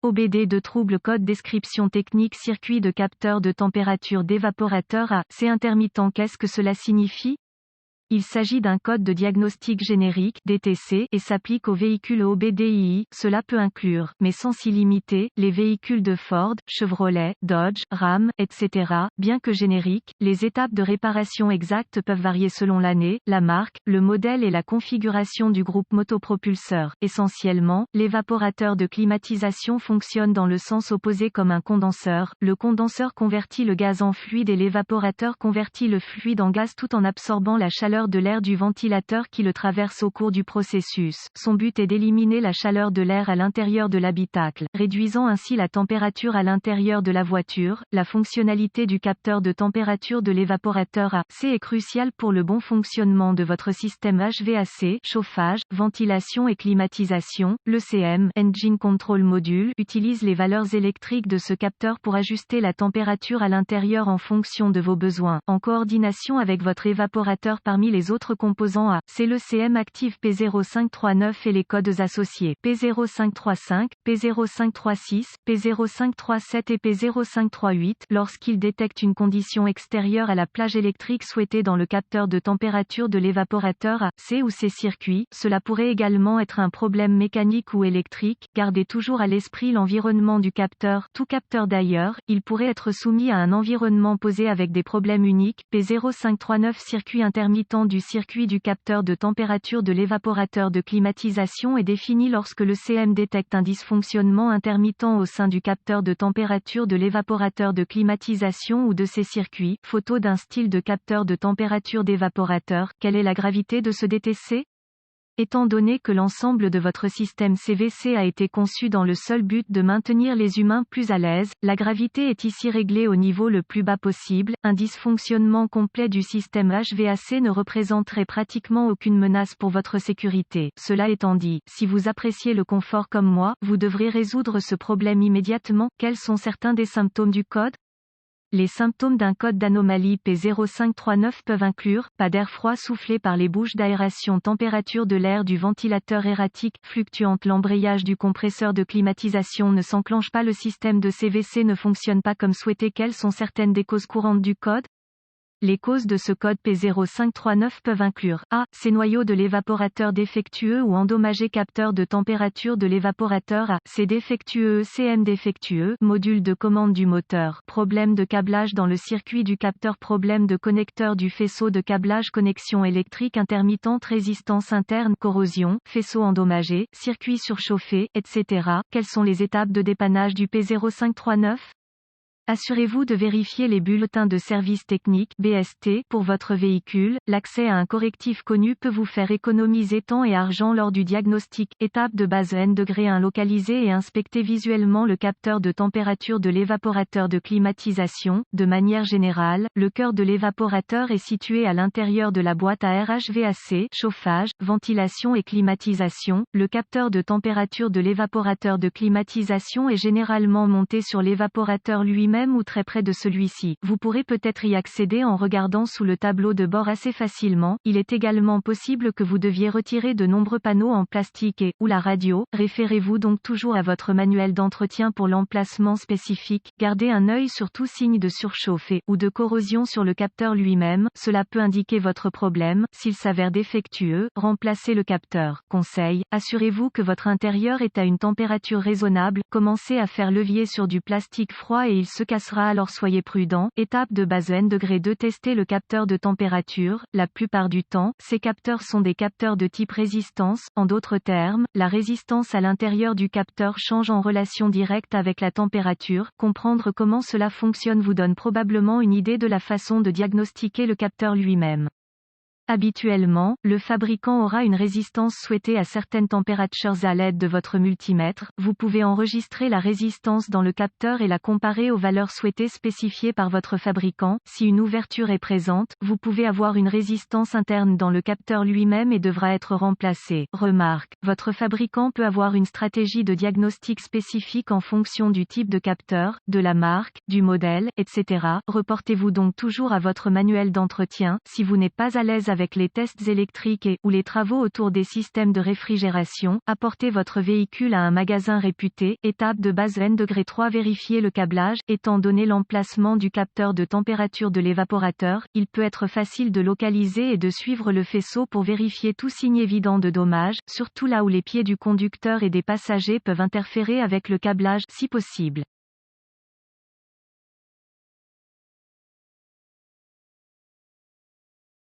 OBD de trouble code description technique circuit de capteur de température d'évaporateur AC intermittent. Qu'est-ce que cela signifie? Il s'agit d'un code de diagnostic générique (DTC) et s'applique aux véhicules OBDII. Cela peut inclure, mais sans s'y limiter, les véhicules de Ford, Chevrolet, Dodge, Ram, etc. Bien que génériques, les étapes de réparation exactes peuvent varier selon l'année, la marque, le modèle et la configuration du groupe motopropulseur. Essentiellement, l'évaporateur de climatisation fonctionne dans le sens opposé comme un condenseur. Le condenseur convertit le gaz en fluide et l'évaporateur convertit le fluide en gaz tout en absorbant la chaleur de l'air du ventilateur qui le traverse au cours du processus. Son but est d'éliminer la chaleur de l'air à l'intérieur de l'habitacle, réduisant ainsi la température à l'intérieur de la voiture. La fonctionnalité du capteur de température de l'évaporateur AC est cruciale pour le bon fonctionnement de votre système HVAC, chauffage, ventilation et climatisation. L'ECM, Engine Control Module, utilise les valeurs électriques de ce capteur pour ajuster la température à l'intérieur en fonction de vos besoins, en coordination avec votre évaporateur. Parmi les autres composants AC, l'ECM active P0539 et les codes associés P0535, P0536, P0537 et P0538. Lorsqu'il détecte une condition extérieure à la plage électrique souhaitée dans le capteur de température de l'évaporateur AC ou ses circuits, cela pourrait également être un problème mécanique ou électrique. Gardez toujours à l'esprit l'environnement du capteur. Tout capteur d'ailleurs, il pourrait être soumis à un environnement posé avec des problèmes uniques. P0539 circuit intermittent du circuit du capteur de température de l'évaporateur de climatisation est défini lorsque le CM détecte un dysfonctionnement intermittent au sein du capteur de température de l'évaporateur de climatisation ou de ses circuits. Photo d'un style de capteur de température d'évaporateur. Quelle est la gravité de ce DTC? Étant donné que l'ensemble de votre système CVC a été conçu dans le seul but de maintenir les humains plus à l'aise, la gravité est ici réglée au niveau le plus bas possible. Un dysfonctionnement complet du système HVAC ne représenterait pratiquement aucune menace pour votre sécurité. Cela étant dit, si vous appréciez le confort comme moi, vous devrez résoudre ce problème immédiatement. Quels sont certains des symptômes du code? Les symptômes d'un code d'anomalie P0539 peuvent inclure, pas d'air froid soufflé par les bouches d'aération, température de l'air du ventilateur erratique, fluctuante, l'embrayage du compresseur de climatisation ne s'enclenche pas, le système de CVC ne fonctionne pas comme souhaité. Quelles sont certaines des causes courantes du code? Les causes de ce code P0539 peuvent inclure A. Ces noyaux de l'évaporateur défectueux ou endommagés, capteur de température de l'évaporateur AC défectueux, ECM défectueux, module de commande du moteur, problème de câblage dans le circuit du capteur, problème de connecteur du faisceau de câblage, connexion électrique intermittente, résistance interne, corrosion, faisceau endommagé, circuit surchauffé, etc. Quelles sont les étapes de dépannage du P0539? Assurez-vous de vérifier les bulletins de service technique (BST) pour votre véhicule. L'accès à un correctif connu peut vous faire économiser temps et argent lors du diagnostic. Étape de base N°1 localiser et inspecter visuellement le capteur de température de l'évaporateur de climatisation. De manière générale, le cœur de l'évaporateur est situé à l'intérieur de la boîte à air HVAC, chauffage, ventilation et climatisation. Le capteur de température de l'évaporateur de climatisation est généralement monté sur l'évaporateur lui-même ou très près de celui-ci. Vous pourrez peut-être y accéder en regardant sous le tableau de bord assez facilement. Il est également possible que vous deviez retirer de nombreux panneaux en plastique ou la radio. Référez-vous donc toujours à votre manuel d'entretien pour l'emplacement spécifique. Gardez un œil sur tout signe de surchauffe ou de corrosion sur le capteur lui-même. Cela peut indiquer votre problème. S'il s'avère défectueux, remplacez le capteur. Conseil: assurez-vous que votre intérieur est à une température raisonnable. Commencez à faire levier sur du plastique froid et il se cassera, alors soyez prudent. Étape de base N°2 tester le capteur de température. La plupart du temps, ces capteurs sont des capteurs de type résistance. En d'autres termes, la résistance à l'intérieur du capteur change en relation directe avec la température. Comprendre comment cela fonctionne vous donne probablement une idée de la façon de diagnostiquer le capteur lui-même. Habituellement, le fabricant aura une résistance souhaitée à certaines températures. À l'aide de votre multimètre, vous pouvez enregistrer la résistance dans le capteur et la comparer aux valeurs souhaitées spécifiées par votre fabricant. Si une ouverture est présente, vous pouvez avoir une résistance interne dans le capteur lui-même et devra être remplacée. Remarque: votre fabricant peut avoir une stratégie de diagnostic spécifique en fonction du type de capteur, de la marque, du modèle, etc. Reportez-vous donc toujours à votre manuel d'entretien. Si vous n'êtes pas à l'aise avec les tests électriques et, ou les travaux autour des systèmes de réfrigération, apportez votre véhicule à un magasin réputé. Étape de base N-3. Vérifiez le câblage. Étant donné l'emplacement du capteur de température de l'évaporateur, il peut être facile de localiser et de suivre le faisceau pour vérifier tout signe évident de dommage, surtout là où les pieds du conducteur et des passagers peuvent interférer avec le câblage, si possible.